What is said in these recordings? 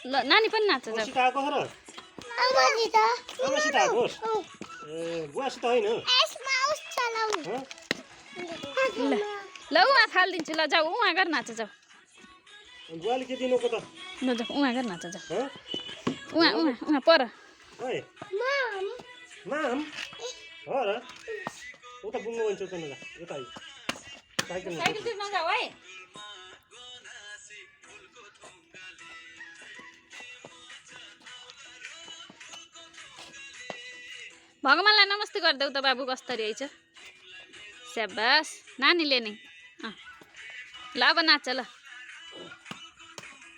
ल नानी पनि नाच्छ जाऊ सित आएको र आमासित आएको ए बुवासित होइन ल उहाँ थालिदिन्छु ल जाऊ उहाँ गर नाच जाऊ बुवाले के दिनुको त ल जाऊ उहाँ गर नाच जाऊ उहाँ उहाँ उहाँ पर माम हो र उता बुङ्गो भन्छ उता नजा यता आइ साइकल नजाऊ है भगवान्लाई नमस्ते गरिदेऊ त बाबु कस्तरी आइछ स्याबास नानीले नि ल अब नाच ल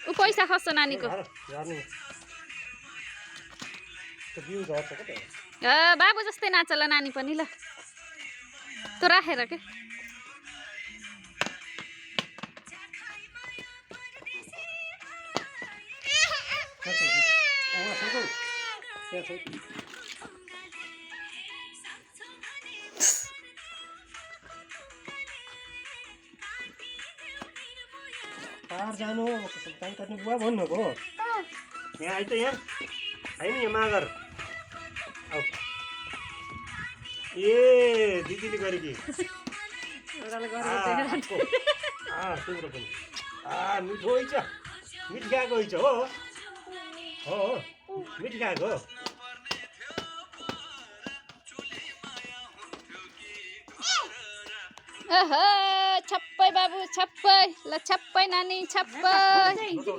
ऊ पैसा खस्छ नानीको बाबु जस्तै नाच ल नानी पनि ल तँ राखेर के तार जानु काम काट्नु बुवा भन्नुको यहाँ आइ त यहाँ होइन यहाँ मागर आऊ ए दिदीले गरे कि तिम्रो पनि मिठो होइन मिठ खाएको होइन हो मिठ खाएको ओहो छप्पै बाबु छप्पै ल छप्पै नानी छप्पै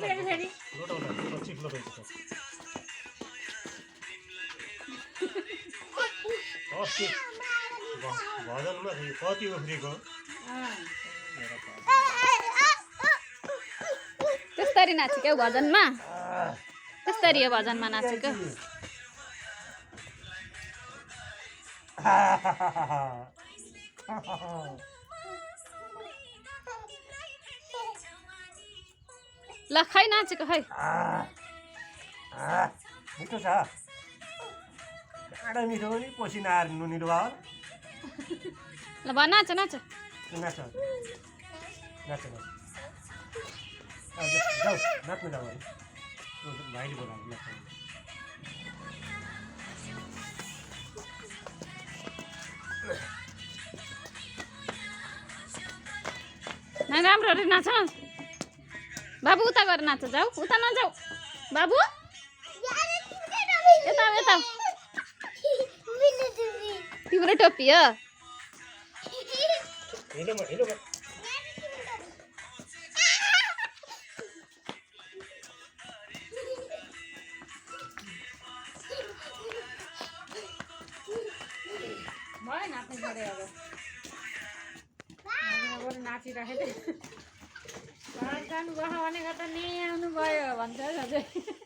भजनमा कति उफ्रेको त्यस्तरी नाचेको हौ भजनमा त्यस्तरी हो भजनमा नाचेको ल खै नाचेको खै मिठो छ काँडा मिठो पनि पसिना आएर नुनिलो भयो ल भन नाच नाच नाच नाच जाऊ नाच्नु जाऊ भाइले बोलाएको नाच्नु नानी राम्ररी नाच बाबु उता गएर नाच जाऊ उता नजाऊ बाबु यता यता तिम्रो टोपी हो नाचिराखेको जानुभयो भनेको त नि आउनु भयो भन्छ